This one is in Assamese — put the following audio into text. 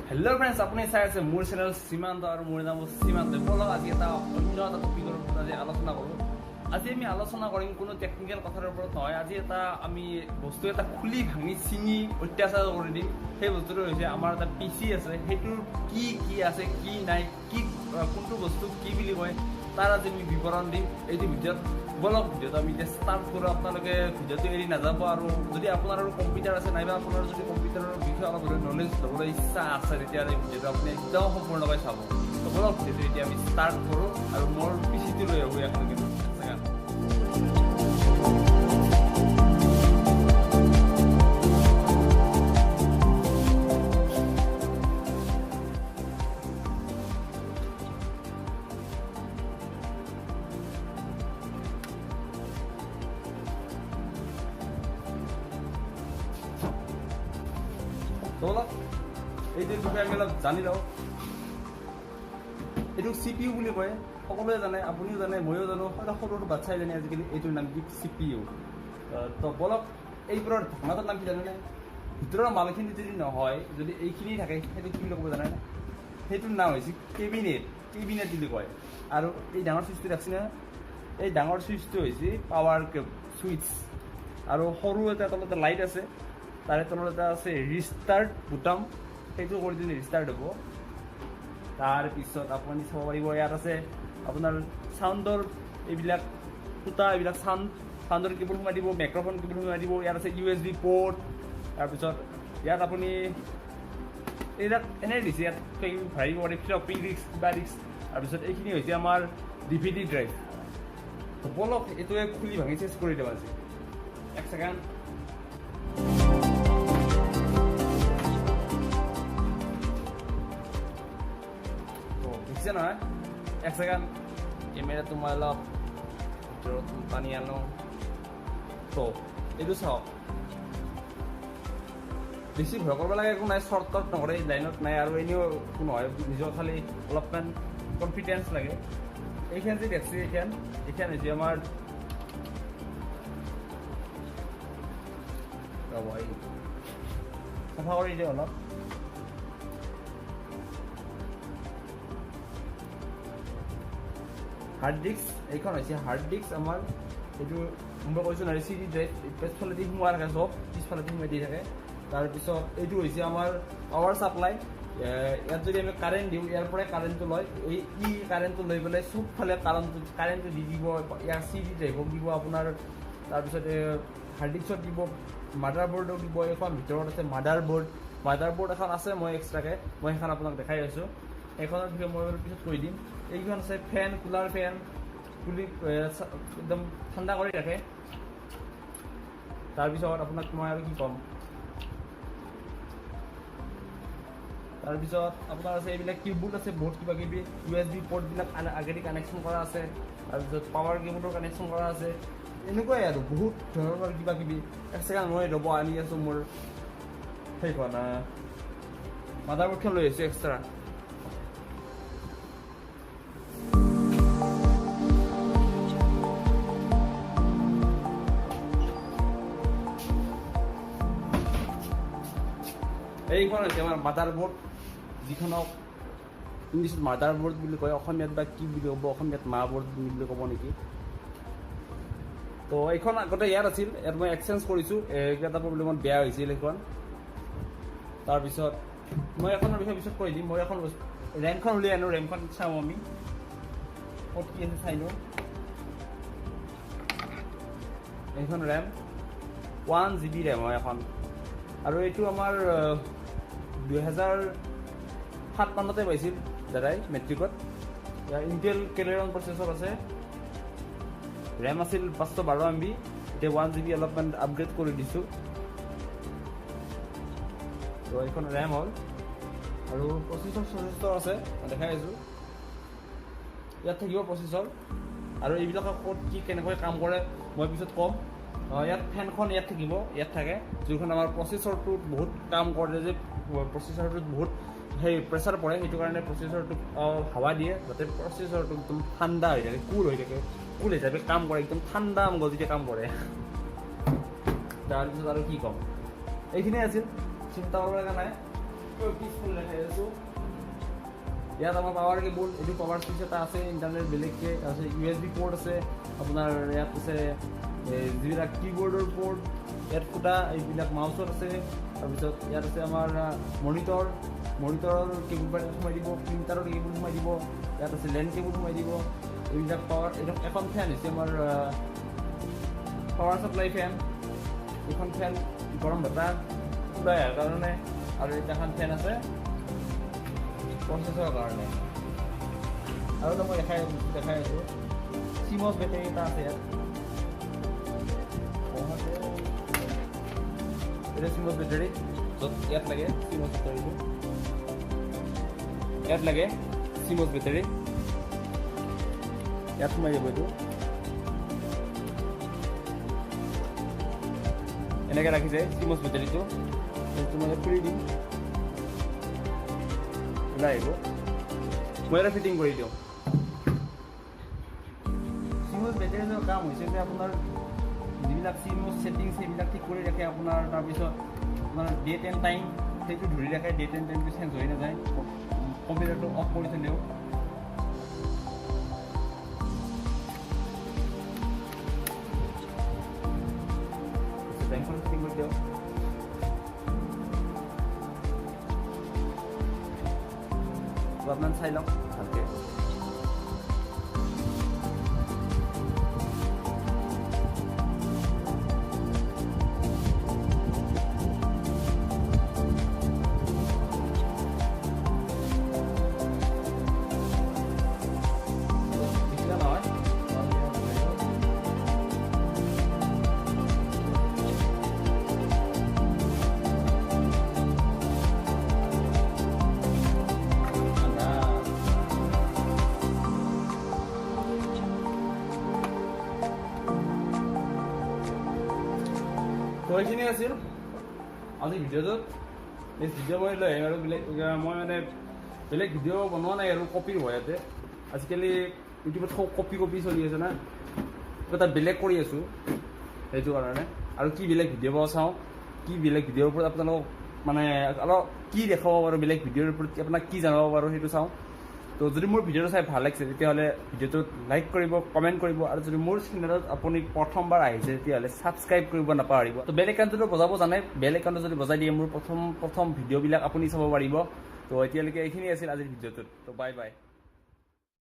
হেল্ল' ফ্ৰেণ্ডছ, আপুনি চাই আছে মোৰ চেনেল সীমান্ত আৰু মোৰ নাম সীমান্ত। বলক আজি এটা অন্য এটা টপিকৰ ওপৰত আজি আলোচনা কৰোঁ। আজি আমি আলোচনা কৰিম কোনো টেকনিকেল কথাৰ ওপৰত নহয়। আজি আমি বস্তু এটা খুলি ভাঙি চিঙি অত্যাচাৰ কৰি দিম। সেই বস্তুটো হৈছে আমাৰ এটা PC আছে, সেইটোৰ কি কি আছে কি নাই, কি কোনটো বস্তু কি বুলি কয় তাৰ আজি আমি বিৱৰণ দিম এইটো ভিডিঅ'ত। বলক ভিডিঅ'টো আমি এতিয়া ষ্টাৰ্ট কৰোঁ। আপোনালোকে ভিডিঅ'টো এৰি নাযাব। আৰু যদি আপোনাৰ কম্পিউটাৰ আছে নাইবা আপোনাৰ যদি কম্পিউটাৰৰ বিষয়ে অলপ নলেজ ল'বলৈ ইচ্ছা আছে তেতিয়াহ'লে ভিডিঅ'টো আপুনি একদম সম্পূৰ্ণকৈ চাব। তো বলক ভিডিঅ'টো এতিয়া আমি ষ্টাৰ্ট কৰোঁ আৰু মোৰ PCটো লৈ আহোঁ একেলগে। বলক এইটোৰ বিষয়ে আমি অলপ জানি লওঁ। এইটো CPU বুলি কয়, সকলোৱে জানে, আপুনিও জানে, ময়ো জানো, সৰু সৰু বাচ্ছাই জানে আজিকালি এইটোৰ নাম কি CPU। তো বলক এইবোৰৰ ঢকনাটোৰ নাম কি জানেনে? ভিতৰৰ মালখিনি যদি নহয়, যদি এইখিনি থাকে সেইটো কি বুলি ক'ব জানেনে? সেইটোৰ নাম হৈছে কেবিনেট বুলি কয়। আৰু এই ডাঙৰ চুইচটো দেখিছেনে? এই ডাঙৰ চুইচটো হৈছে পাৱাৰ চুইচ। আৰু সৰু এটা তলতে লাইট আছে, তাৰে তলত এটা আছে ৰিষ্টাৰ্ট বুটাম, সেইটো কৰি দিলে ৰিষ্টাৰ্ট হ'ব। তাৰপিছত আপুনি চাব পাৰিব ইয়াত আছে আপোনাৰ চাউণ্ডৰ এইবিলাক ফুটা, এইবিলাক চাউণ্ডৰ কেবল সোমাই দিব, মাইক্ৰফোন কেবল সোমাই দিব। ইয়াত আছে USB পৰ্ট। তাৰপিছত ইয়াত আপুনি এইবিলাক এনেই দিছে, ইয়াত ভাবিব পাৰি ফ্লপি ডিস্ক কিবা ডিস্ক। তাৰপিছত এইখিনি হৈছে আমাৰ DVD ড্ৰাইভ। বলক এইটোৱে খুলি ভাঙি চেঞ্জ কৰি দিওঁ আজি। এক ছেকেণ্ড। দেখিছে নহয়? এক ছেকেণ্ড, কেমেৰাটো মই অলপ ভিতৰত টানি আনো। তো এইটো চাওক, বেছি ভয় কৰিব লাগে একো নাই, শ্বৰ্ট টৰ্ট নকৰে, লাইনত নাই আৰু এনেও একো নহয়। নিজৰ খালি অলপমান কনফিডেঞ্চ লাগে। এইখন যে দেখছি, এইখন হৈছে আমাৰ চাফা কৰি দিয়ে অলপ। হাৰ্ড ডিস্ক, এইখন হৈছে হাৰ্ড ডিস্ক আমাৰ। এইটো মই কৈছোঁ নহয়, CD ড্ৰাইভ পিছফালেদি সোমোৱা থাকে, চব পিছফালেদি সোমাই দি থাকে। তাৰপিছত এইটো হৈছে আমাৰ পাৱাৰ চাপ্লাই। ইয়াত যদি আমি কাৰেণ্ট দিওঁ, ইয়াৰ পৰাই কাৰেণ্টটো লয়। এই কাৰেণ্টটো লৈ পেলাই চবফালে কাৰেণ্টটো দি দিব। ইয়াৰ CD ড্ৰাইভক দিব আপোনাৰ, তাৰপিছত হাৰ্ড ডিস্কত দিব, মাডাৰ বৰ্ডক দিব। এইখন ভিতৰত আছে মাডাৰ বৰ্ড এখন আছে মই এক্সট্ৰাকৈ, মই সেইখন আপোনাক দেখাই আছোঁ। এইখনৰ বিষয়ে মই পিছত কৈ দিম। এইখন আছে ফেন, কুলাৰ ফেন, একদম ঠাণ্ডা কৰি ৰাখে। তাৰপিছত আপোনাক মই আৰু কি ক'ম, তাৰপিছত আপোনাৰ আছে এইবিলাক কিবোৰ্ড আছে, বহুত কিবা কিবি USB পৰ্টবিলাক আগেদি কানেকশ্যন কৰা আছে। তাৰপিছত পাৱাৰ কেবুলৰ কানেকশ্যন কৰা আছে। এনেকুৱাই আৰু বহুত ধৰণৰ কিবা কিবি। এক ছেকেণ্ড, মই ৰ'ব আনি আছোঁ মোৰ সেইখন মাডাৰ বৰ্ডখন লৈ আহিছোঁ এক্সট্ৰা। এইখন হৈছে আমাৰ মাডাৰ বৰ্ড, যিখনক ইংলিছত মাডাৰ বৰ্ড বুলি কয়, অসমীয়াত বা কি বুলি ক'ব, অসমীয়াত মা বৰ্ড বুলি ক'ব নেকি। তো এইখন আগতে ইয়াত আছিল, ইয়াত মই এক্সচেঞ্জ কৰিছোঁ, এটা প্ৰব্লেমত বেয়া হৈছিল এইখন। তাৰপিছত মই এখনৰ বিষয়ে পিছত কৈ দিম। মই এখন ৰেমখন উলিয়াই আনো, ৰেমখন চাওঁ আমি ক'ত কি আছে চাই লওঁ। এইখন ৰেম 1GB ৰেম হয় এখন। আৰু এইটো আমাৰ 2007 মানতে পাইছিল দাদাই মেট্ৰিকত। ইয়াৰ ইণ্টেল কেলেৰন প্ৰচেছৰ আছে। ৰেম আছিল 512 MB, এতিয়া 1GB অলপমান আপগ্ৰেড কৰি দিছোঁ। তো এইখন ৰেম হ'ল আৰু প্ৰচেছৰ আছে, দেখাই আছোঁ। ইয়াত থাকিব প্ৰচেছৰ, আৰু এইবিলাকৰ ক'ত কি কেনেকৈ কাম কৰে মই পিছত ক'ম। ইয়াত ফেনখন ইয়াত থাকিব, ইয়াত থাকে, যিখন আমাৰ প্ৰচেছৰটোত বহুত কাম কৰে, যে প্ৰচেছৰটোত বহুত প্ৰেছাৰ পৰে, সেইটো কাৰণে প্ৰচেছৰটোক হাৱা দিয়ে যাতে প্ৰচেছৰটো একদম ঠাণ্ডা হৈ থাকে, কুল হিচাপে কাম কৰে, একদম ঠাণ্ডা গতিকে কাম কৰে। তাৰপিছত আৰু কি ক'ম, এইখিনিয়ে আছিল, চিন্তা কৰিব লগা নাই। পিছফালে দেখাই আছোঁ ইয়াত আমাৰ পাৱাৰ কেবল এইটো পাৱাৰ চুইচ এটা আছে ইণ্টাৰনেট বেলেগকৈ আছে USB পৰ্ট আছে আপোনাৰ ইয়াত আছে যিবিলাক কীবৰ্ডৰ পৰ্ট ইয়াত ফুটা এইবিলাক মাউচত আছে তাৰপিছত ইয়াত আছে আমাৰ মনিটৰৰ কেবল পাৰ্ট সোমাই দিব প্ৰিণ্টাৰৰ কেবল সোমাই দিব ইয়াত আছে লেণ্ড কেবল সোমাই দিব এইবিলাক পাৱাৰ এখন ফেন হৈছে আমাৰ পাৱাৰ ছাপ্লাই ফেন এইখন ফেন গৰম বতাহ ওলাই অহাৰ কাৰণে আৰু এটা এখন ফেন আছে প্ৰচেছৰ কাৰণে আৰু এটা মই দেখাই আছোঁ চিমছ বেটেৰী এটা আছে ইয়াত এটা চিমছ বেটেৰী য'ত ইয়াত লাগে চিমছ বেটেৰীটো ইয়াত লাগে চিমছ বেটেৰী ইয়াত সোমাই যাব এইটো এনেকৈ ৰাখিছে চিমছ বেটেৰীটো এইটো মই খুলি দিম ওলাই আহিব মই এটা ফিটিং কৰি দিওঁ চিমছ বেটেৰীৰ কাম হৈছে যে আপোনাৰ যিবিলাক চিমছ ছেটিংছ সেইবিলাক ঠিক কৰি ৰাখে আপোনাৰ তাৰপিছত আপোনাৰ ডেট এণ্ড টাইম সেইটো ধৰি ৰাখে ডেট এণ্ড টাইমটো চেঞ্জ হৈ নাযায় কম্পিউটাৰটো অফ কৰি থ'লেও বেংকখন ফিটিং কৰি দিয়ক আপনাৰ চাই লওক ভালকৈ তো এইখিনি আছিল আজিৰ ভিডিঅ'টোত নেক্সট ভিডিঅ' মই লৈ আহিম আৰু মই মানে বেলেগ ভিডিঅ' বনোৱা নাই আৰু কপিৰ ভয়তে আজিকালি ইউটিউবত কপি চলি আছে না এটা বেলেগ কৰি আছোঁ সেইটো কাৰণে আৰু কি বেলেগ ভিডিঅ' পাব চাওঁ কি বেলেগ ভিডিঅ'ৰ ওপৰত আপোনালোকক মানে অলপ কি দেখাব পাৰোঁ বেলেগ ভিডিঅ'ৰ ওপৰত আপোনাক কি জনাব পাৰোঁ সেইটো চাওঁ তো যদি মোৰ ভিডিঅ'টো চাই ভাল লাগিছে তেতিয়াহ'লে ভিডিঅ'টোত লাইক কৰিব কমেণ্ট কৰিব আৰু যদি মোৰ চেনেলত আপুনি প্ৰথমবাৰ আহিছে তেতিয়াহ'লে ছাবস্ক্ৰাইব কৰিব নাপাহৰিব তো বেল আইকনটো বজাব জানে বেল আইকনটো যদি বজাই দিয়ে মোৰ প্ৰথম ভিডিঅ'বিলাক আপুনি চাব পাৰিব তো এতিয়ালৈকে এইখিনি আছিল আজিৰ ভিডিঅ'টোত তো বাই বাই